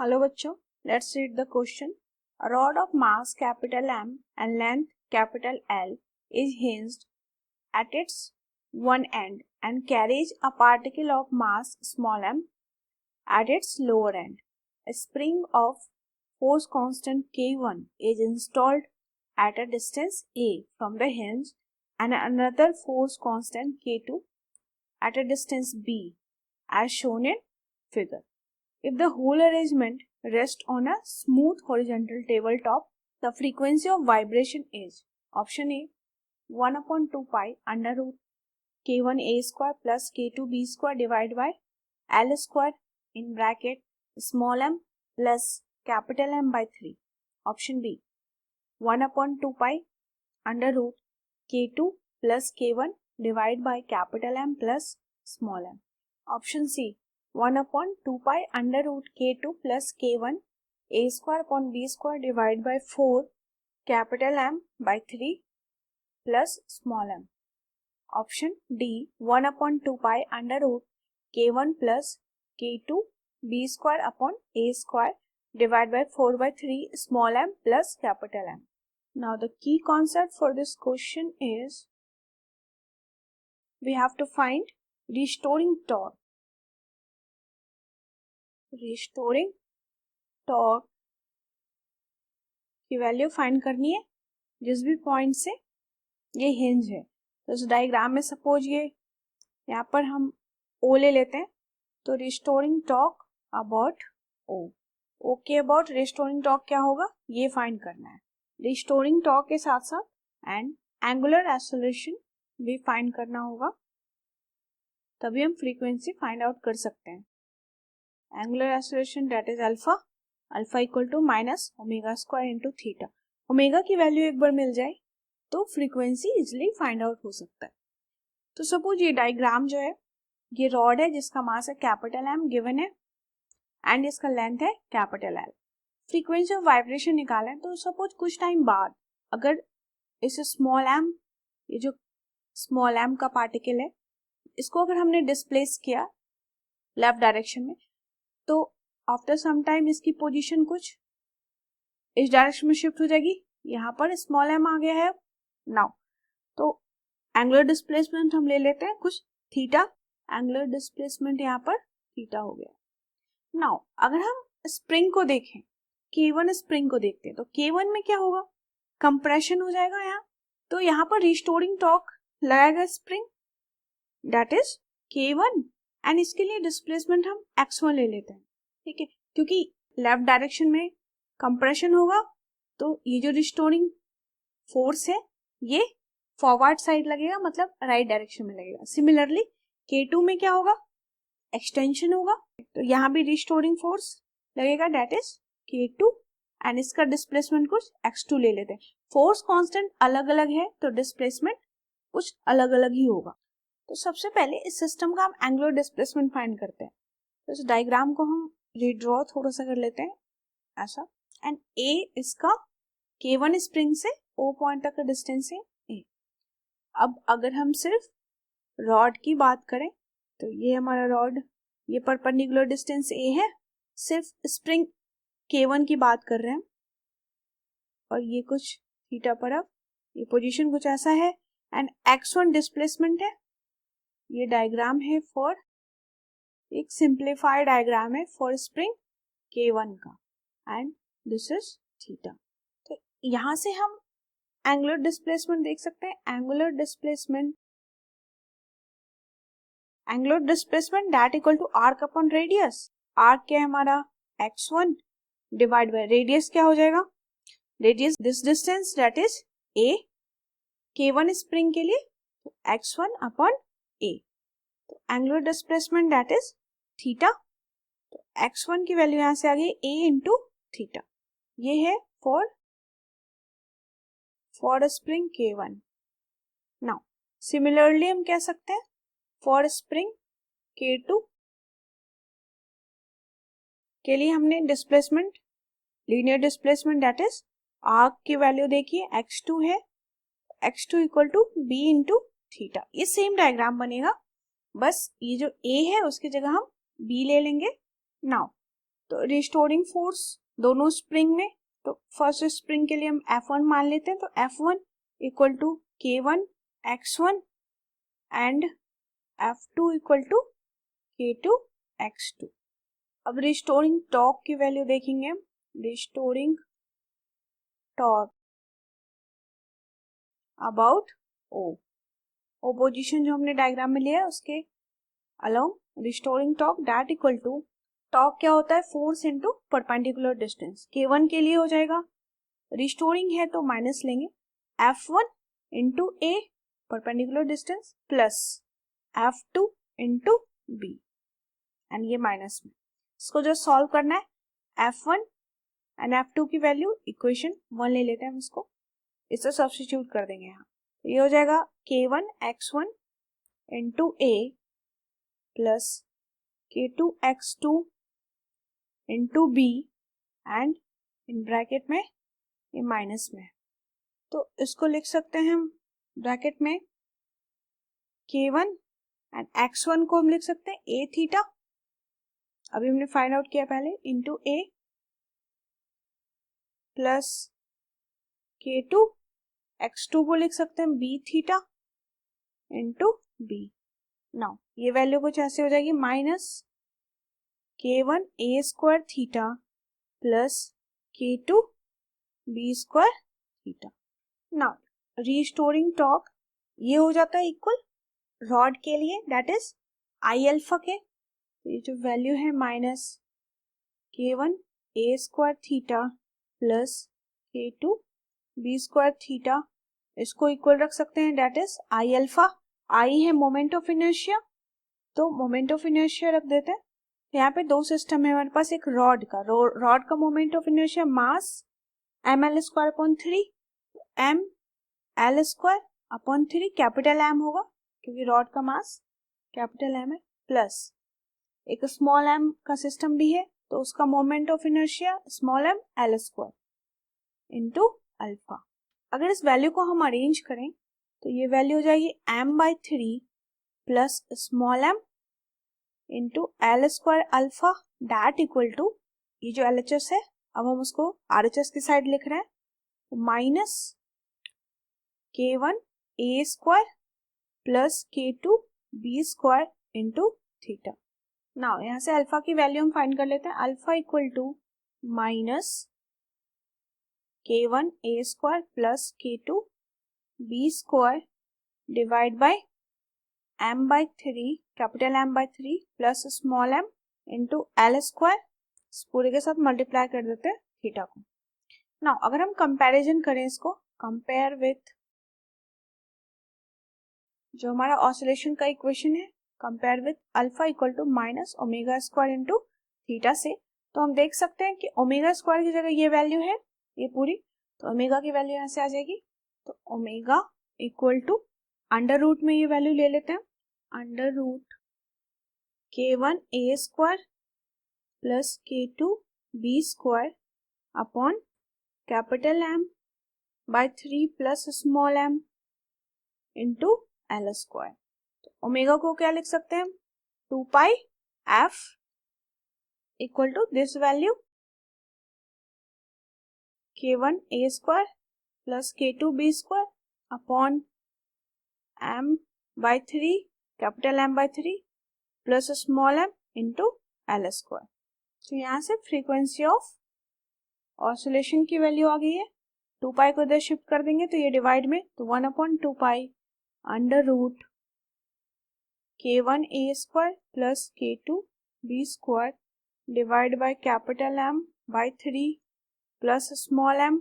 Hello बच्चों, let's read the question. A rod of mass capital M and length capital L is hinged at its one end and carries a particle of mass small m at its lower end. A spring of force constant K1 is installed at a distance A from the hinge and another force constant K2 at a distance B as shown in figure. If the whole arrangement rests on a smooth horizontal tabletop, the frequency of vibration is option A 1 upon 2 pi under root k1 a square plus k2 b square divided by l square in bracket small m plus capital M by 3. Option B 1 upon 2 pi under root k2 plus k1 divided by capital M plus small m. Option C 1 upon 2 pi under root k2 plus k1 a square upon b square divided by 4 capital M by 3 plus small m. Option D 1 upon 2 pi under root k1 plus k2 b square upon a square divided by 4 by 3 small m plus capital M. Now the key concept for this question is we have to find restoring torque. Restoring torque की value find करनी है जिस भी point से ये hinge है. तो इस डायग्राम में सपोज ये यहाँ पर हम ओ ले लेते हैं, तो रिस्टोरिंग टॉर्क अबाउट ओ. ओ के अबाउट रिस्टोरिंग टॉर्क क्या होगा ये फाइंड करना है. रिस्टोरिंग टॉर्क के साथ साथ एंड एंगुलर एक्सेलरेशन भी फाइंड करना होगा, तभी हम फ्रीक्वेंसी फाइंड आउट कर सकते हैं. Angular acceleration that is alpha equal to minus omega square into theta. Omega की वैल्यू एक बार मिल जाए तो फ्रीक्वेंसी इजिली फाइंड आउट हो सकता है. तो सपोज ये डायग्राम जो है ये रॉड है जिसका मास है कैपिटल एम गिवन है एंड इसका लेंथ है capital L. Frequency of vibration निकालें तो सपोज कुछ टाइम बाद अगर इस स्मॉल एम, ये जो स्मॉल एम का पार्टिकल है, इसको अगर हमने डिस्प्लेस किया लेफ्ट डायरेक्शन में, तो आफ्टर सम टाइम इसकी पोजीशन कुछ इस डायरेक्शन में शिफ्ट हो जाएगी. यहाँ पर स्मॉल एम आ गया है नाउ, तो एंगुलर डिस्प्लेसमेंट हम ले लेते हैं कुछ थीटा. एंगुलर डिस्प्लेसमेंट यहाँ पर थीटा हो गया. नाउ अगर हम स्प्रिंग को देखें, K1 स्प्रिंग को देखते हैं, तो K1 में क्या होगा, कंप्रेशन हो जाएगा यहाँ. तो यहाँ पर रिस्टोरिंग टॉर्क लगाएगा spring that is K1 and इसके लिए डिस्प्लेसमेंट हम x1 ले लेते हैं. ठीक है, क्योंकि लेफ्ट डायरेक्शन में कंप्रेशन होगा तो ये जो रिस्टोरिंग फोर्स है ये फॉरवर्ड साइड लगेगा, मतलब राइट डायरेक्शन में लगेगा. सिमिलरली K2 में क्या होगा, एक्सटेंशन होगा, तो यहाँ भी रिस्टोरिंग फोर्स लगेगा दैट इज K2 एंड इसका डिस्प्लेसमेंट कुछ x2 ले लेते हैं. फोर्स कांस्टेंट अलग अलग है तो डिस्प्लेसमेंट कुछ अलग अलग ही होगा. तो सबसे पहले इस सिस्टम का हम एंगुलर डिस्प्लेसमेंट फाइंड करते हैं. तो इस डायग्राम को हम रीड्रॉ थोड़ा सा कर लेते हैं ऐसा. एंड ए इसका K1 स्प्रिंग से O पॉइंट तक का डिस्टेंस है ए. अब अगर हम सिर्फ रॉड की बात करें तो ये हमारा रॉड, ये परपेंडिकुलर डिस्टेंस ए है, सिर्फ स्प्रिंग K1 की बात कर रहे हैं और ये कुछ थीटा पर, अब ये पोजीशन कुछ ऐसा है एंड x1 डिस्प्लेसमेंट है. ये डायग्राम है फॉर, एक सिंप्लीफाइड डायग्राम है फॉर स्प्रिंग K1 का एंड दिस इज थीटा. तो यहां से हम एंगुलर डिस्प्लेसमेंट देख सकते हैं. Angular displacement that equal to arc upon radius. Arc क्या है हमारा x1 डिवाइड बाय रेडियस क्या हो जाएगा, radius this distance that is a. K1 spring के लिए x1 अपॉन a. तो angular displacement that is theta. तो x1 की वैल्यू यहां से आ गई a इंटू थीटा. ये है for spring K1. Now similarly हम कह सकते हैं फॉर स्प्रिंग K2 के लिए हमने displacement, linear displacement that is arc की वैल्यू देखिए x2 है, x2 equal to b into theta. ये सेम डायग्राम बनेगा, बस ये जो a है उसकी जगह हम b ले लेंगे. नाउ तो रिस्टोरिंग फोर्स दोनों स्प्रिंग में, तो फर्स्ट स्प्रिंग के लिए हम F1 मान लेते हैं, तो F1 equal to K1 X1 and F2 equal to K2 X2। अब रिस्टोरिंग टॉर्क की वैल्यू देखेंगे हम। Restoring torque about O position जो हमने डायग्राम में लिया है उसके along restoring torque that equal to, torque क्या होता है, force into perpendicular distance. K1 के लिए हो जाएगा, रिस्टोरिंग है तो माइनस लेंगे, F1 into A perpendicular distance plus F2 into B and ये माइनस में। इसको जो सॉल्व करना है, F1 एंड F2 की वैल्यू इक्वेशन 1 ले लेते हैं हम इसको, इसे सब्स्टिट्यूट कर देंगे यहाँ। तो ये हो जाएगा K1 X1 into A plus K2 X2 into B and in bracket में ये माइनस में, तो इसको लिख सकते हैं हम ब्रैकेट में K1 एंड X1 को हम लिख सकते हैं A थीटा, अभी हमने फाइंड आउट किया पहले, into A plus K2 X2 को लिख सकते हैं B theta into B। Now ये वैल्यू कुछ ऐसे हो जाएगी, minus K1 A square theta plus K2 B square theta. Now restoring torque ये हो जाता है इक्वल रॉड के लिए दैट इज आई अल्फा के, तो ये जो वैल्यू है minus K1 A square theta plus K2 B square theta, इसको इक्वल रख सकते हैं दैट इज आई अल्फा। आई है मोमेंट ऑफ इनर्शिया, तो मोमेंट ऑफ इनर्शिया रख देते हैं। यहाँ पे दो सिस्टम है हमारे पास, एक रॉड का moment of inertia mass ml square upon 3, m l square upon 3 capital M होगा क्योंकि रॉड का मास कैपिटल M है, प्लस एक स्मॉल m का सिस्टम भी है तो उसका moment of inertia small m l square into alpha. अगर इस वैल्यू को हम अरेंज करें तो ये वैल्यू हो जाएगी m/3 plus small m into l square alpha that equal to, ये जो LHS है अब हम उसको RHS की साइड लिख रहे हैं, तो minus K1 A square plus K2 B square into theta. Now यहाँ से अल्फा की वैल्यू हम फाइंड कर लेते हैं, alpha equal to minus K1 A square plus K2 B square divide by m/3 capital M/3 plus small m into l square, इस पूरे के साथ मल्टीप्लाई कर देते हैं थीटा को। नाउ अगर हम कंपैरिजन करें इसको, कंपेयर विथ जो हमारा ऑसिलेशन का इक्वेशन है, compare with alpha equal to minus omega square into theta से, तो हम देख सकते हैं कि ओमेगा स्क्वायर की जगह ये वैल्यू है ये पूरी, तो ओमेगा की वैल्यू यहाँ से आ जाएगी, तो omega equal to under root में ये वैल्यू ले लेते हैं, under root K1 A square plus K2 B square upon capital M/3 plus small m into l square. तो ओमेगा को क्या लिख सकते हैं हम, 2 pi f equal to this value K1 A square plus K2 B square upon m/3 capital M/3 plus small m into l square. तो यहाँ से फ्रीक्वेंसी ऑफ ऑसिलेशन की वैल्यू आ गई है, 2 पाई को इधर शिफ्ट कर देंगे तो ये डिवाइड में, तो 1/2 pi under root K1 A square plus K2 B square divide by capital M/3 plus small m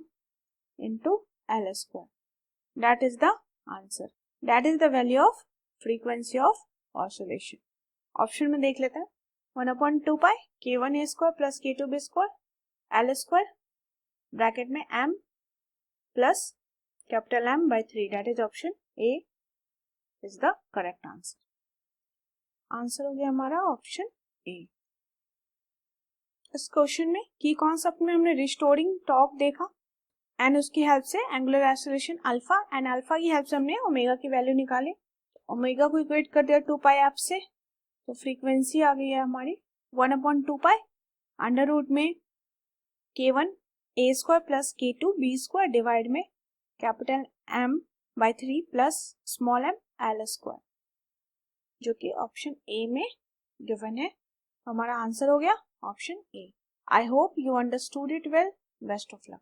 into l square, that is the answer, that is the value of frequency of oscillation. Option में देख लेते हैं, 1/2 pi K1 A square plus K2 B square l square bracket में m plus capital M/3, that is option A is the correct answer. Answer हो गया हमारा option A. इस question में की कॉन्सेप्ट में हमने रिस्टोरिंग टॉर्क देखा एंड उसकी हेल्प से angular acceleration alpha and alpha की हेल्प से हमने ओमेगा की वैल्यू निकाली, ओमेगा को इक्वेट कर दिया 2 पाई एफ से, तो फ्रीक्वेंसी आ गई है हमारी 1/2 पाई अंडर रूट में k1 a square plus k2 b square divide में capital m/3 plus small m l square, जो कि ऑप्शन ए में गिवन है। हमारा आंसर हो गया option A. I hope you understood it well. Best of luck.